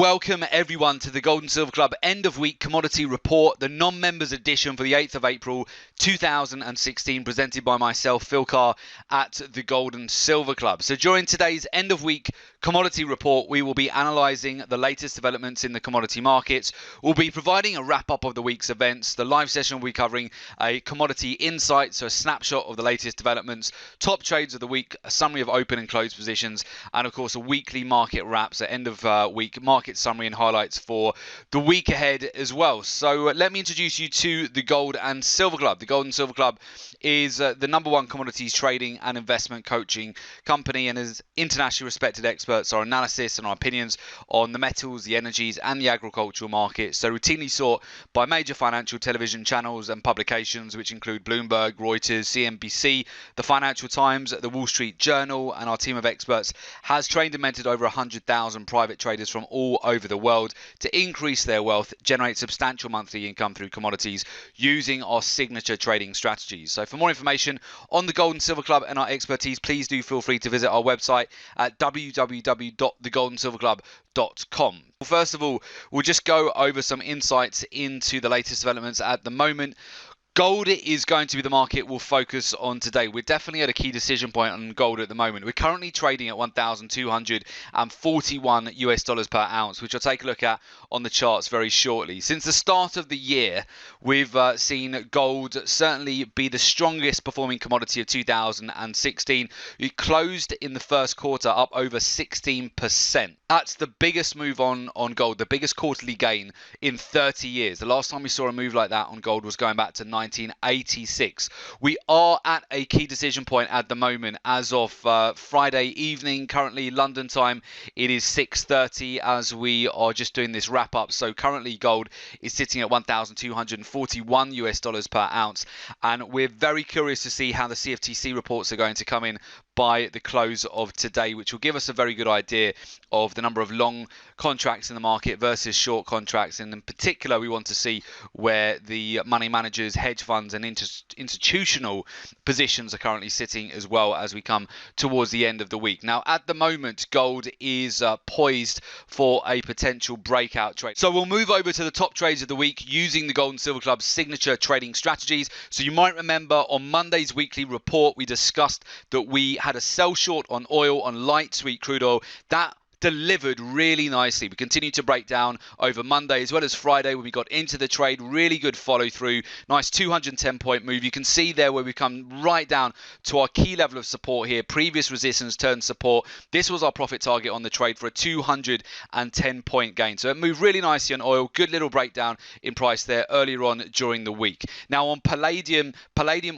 Welcome everyone to the Gold and Silver Club end of week commodity report, the non-members edition for the 8th of April 2016, presented by myself, Phil Carr, at the Gold and Silver Club. So during today's end of week commodity report, we will be analysing the latest developments in the commodity markets. We'll be providing a wrap up of the week's events. The live session will be covering a commodity insight, so a snapshot of the latest developments, top trades of the week, a summary of open and closed positions, and of course a weekly market wrap, so end of week market summary and highlights for the week ahead as well. So let me introduce you to the Gold and Silver Club. The Gold and Silver Club is the #1 commodities trading and investment coaching company, and as internationally respected experts, our analysis and our opinions on the metals, the energies and the agricultural markets, so routinely sought by major financial television channels and publications which include Bloomberg, Reuters, CNBC, the Financial Times, the Wall Street Journal, and our team of experts has trained and mentored over 100,000 private traders from all over the world to increase their wealth, generate substantial monthly income through commodities using our signature trading strategies. So for more information on the Gold and Silver Club and our expertise, please do feel free to visit our website at www.thegoldandsilverclub.com. First of all, we'll just go over some insights into the latest developments at the moment. Gold is going to be the market we'll focus on today. We're definitely at a key decision point on gold at the moment. We're currently trading at $1,241 US dollars per ounce, which I'll take a look at on the charts very shortly. Since the start of the year, we've seen gold certainly be the strongest performing commodity of 2016. It closed in the first quarter up over 16%. That's the biggest move on gold, the biggest quarterly gain in 30 years. The last time we saw a move like that on gold was going back to 1986. We are at a key decision point at the moment as of Friday evening, currently London time. It is 6:30 as we are just doing this wrap up. So currently gold is sitting at $1,241 US dollars per ounce, and we're very curious to see how the CFTC reports are going to come in by the close of today, which will give us a very good idea of the number of long contracts in the market versus short contracts. And in particular, we want to see where the money managers, hedge funds and institutional positions are currently sitting as well as we come towards the end of the week. Now, at the moment, gold is poised for a potential breakout trade. So we'll move over to the top trades of the week using the Gold and Silver Club's signature trading strategies. So you might remember on Monday's weekly report, we discussed that we had a sell short on oil, on light sweet crude oil. That delivered really nicely. We continued to break down over Monday as well as Friday when we got into the trade. Really good follow through. Nice 210 point move. You can see there where we come right down to our key level of support here. Previous resistance turned support. This was our profit target on the trade for a 210 point gain. So it moved really nicely on oil. Good little breakdown in price there earlier on during the week. Now on palladium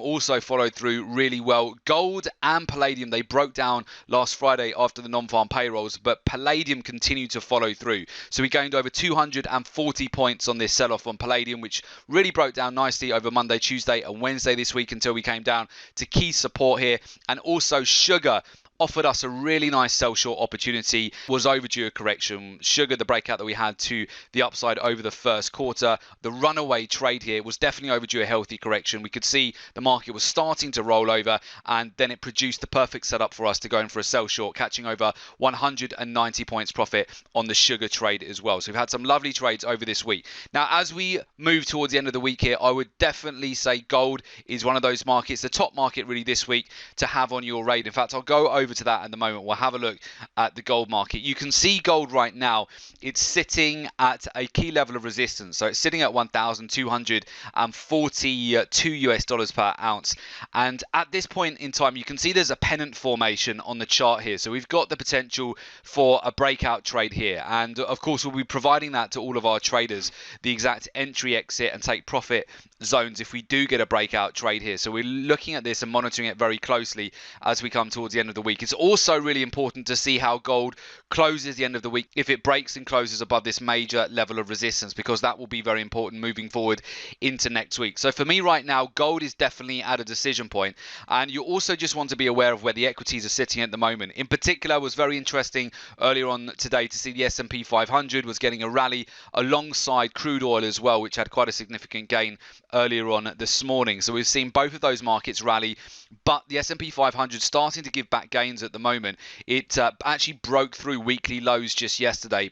also followed through really well. Gold and palladium, they broke down last Friday after the non-farm payrolls, but palladium continued to follow through. So we gained over 240 points on this sell-off on palladium, which really broke down nicely over Monday, Tuesday and Wednesday this week until we came down to key support here. And also sugar offered us a really nice sell short opportunity, was overdue a correction. Sugar, the breakout that we had to the upside over the first quarter, the runaway trade here was definitely overdue a healthy correction. We could see the market was starting to roll over, and then it produced the perfect setup for us to go in for a sell short, catching over 190 points profit on the sugar trade as well. So we've had some lovely trades over this week. Now, as we move towards the end of the week here, I would definitely say gold is one of those markets, the top market really this week to have on your radar. In fact, I'll go over to that at the moment. We'll have a look at the gold market. You can see gold right now, it's sitting at a key level of resistance. So it's sitting at $1,242 US dollars per ounce. And at this point in time, you can see there's a pennant formation on the chart here. So we've got the potential for a breakout trade here. And of course, we'll be providing that to all of our traders, the exact entry, exit and take profit zones if we do get a breakout trade here. So we're looking at this and monitoring it very closely as we come towards the end of the week. It's also really important to see how gold closes the end of the week, if it breaks and closes above this major level of resistance, because that will be very important moving forward into next week. So for me right now, gold is definitely at a decision point, and you also just want to be aware of where the equities are sitting at the moment. In particular, it was very interesting earlier on today to see the S&P 500 was getting a rally alongside crude oil as well, which had quite a significant gain earlier on this morning. So we've seen both of those markets rally, but the S&P 500 starting to give back gains at the moment. It actually broke through weekly lows just yesterday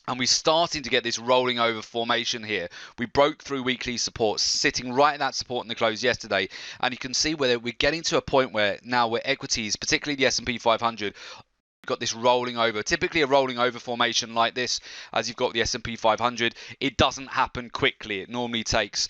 And we're starting to get this rolling over formation here. We broke through weekly support, sitting right at that support in the close yesterday. And you can see where we're getting to a point where now where equities, particularly the S&P 500, got this rolling over. Typically a rolling over formation like this, as you've got the S&P 500, it doesn't happen quickly. It normally takes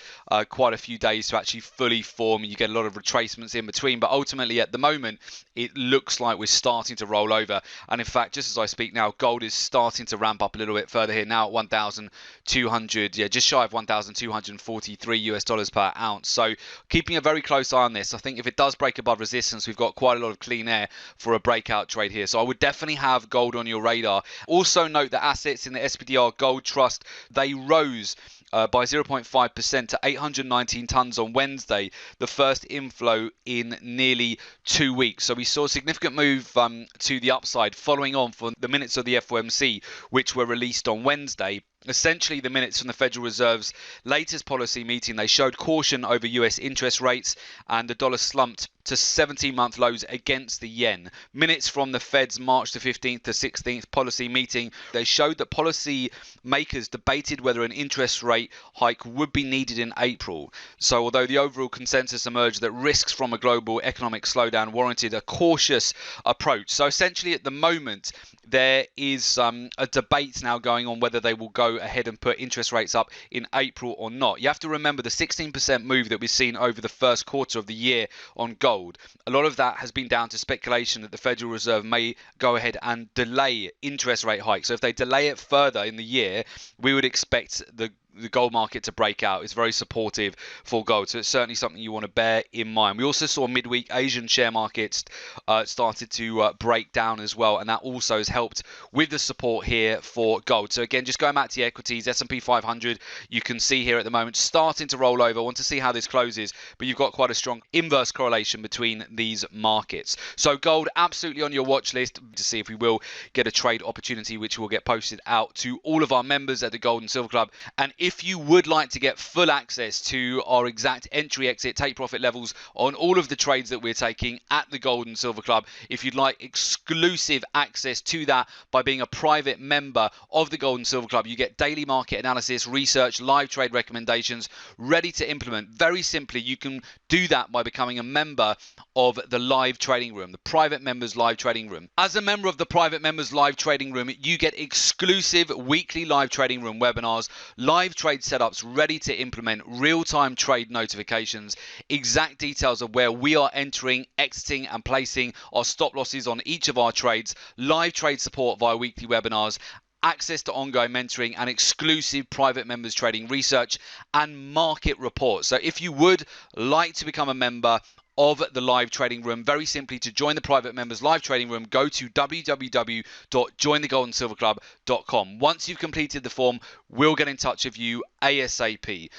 quite a few days to actually fully form. You get a lot of retracements in between, but ultimately at the moment it looks like we're starting to roll over. And in fact, just as I speak now, gold is starting to ramp up a little bit further here now at 1,200, just shy of 1,243 US dollars per ounce. So keeping a very close eye on this. I think if it does break above resistance, we've got quite a lot of clean air for a breakout trade here. So I would definitely have gold on your radar. Also note that assets in the SPDR Gold Trust, they rose by 0.5% to 819 tons on Wednesday, the first inflow in nearly 2 weeks. So we saw a significant move to the upside following on from the minutes of the FOMC, which were released on Wednesday. Essentially, the minutes from the Federal Reserve's latest policy meeting, they showed caution over US interest rates, and the dollar slumped to 17-month lows against the yen. Minutes from the Fed's March the 15th to 16th policy meeting, they showed that policy makers debated whether an interest rate hike would be needed in April. So although the overall consensus emerged that risks from a global economic slowdown warranted a cautious approach. So essentially at the moment, there is a debate now going on whether they will go ahead and put interest rates up in April or not. You have to remember the 16% move that we've seen over the first quarter of the year on gold. A lot of that has been down to speculation that the Federal Reserve may go ahead and delay interest rate hikes. So if they delay it further in the year, we would expect the gold market to break out. It's very supportive for gold, so it's certainly something you want to bear in mind. We also saw midweek Asian share markets started to break down as well, and that also has helped with the support here for gold. So again, just going back to the equities, S&P 500, you can see here at the moment starting to roll over. I want to see how this closes, but you've got quite a strong inverse correlation between these markets. So gold absolutely on your watch list to see if we will get a trade opportunity, which will get posted out to all of our members at the Gold and Silver Club. And if you would like to get full access to our exact entry, exit, take profit levels on all of the trades that we're taking at the Gold and Silver Club, if you'd like exclusive access to that by being a private member of the Gold and Silver Club, you get daily market analysis, research, live trade recommendations ready to implement. Very simply, you can do that by becoming a member of the live trading room, the private members live trading room. As a member of the private members live trading room, you get exclusive weekly live trading room webinars, live trade setups ready to implement, real-time trade notifications, exact details of where we are entering, exiting and placing our stop losses on each of our trades, live trade support via weekly webinars, access to ongoing mentoring and exclusive private members trading research and market reports. So if you would like to become a member of the live trading room, very simply to join the private members live trading room, go to www.jointhegoldandsilverclub.com. Once you've completed the form, we'll get in touch with you ASAP.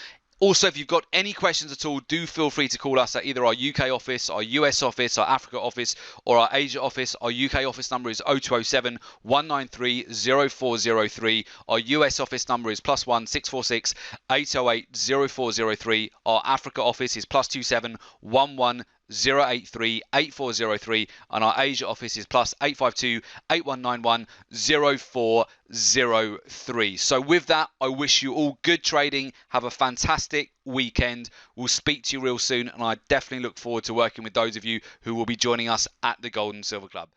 Also, if you've got any questions at all, do feel free to call us at either our UK office, our US office, our Africa office, or our Asia office. Our UK office number is 0207 193 0403. Our US office number is +1 646 808 0403. Our Africa office is +27 11 083 8403, and our Asia office is +852 8191 0403. So with that, I wish you all good trading. Have a fantastic weekend. We'll speak to you real soon, and I definitely look forward to working with those of you who will be joining us at the Gold and Silver Club.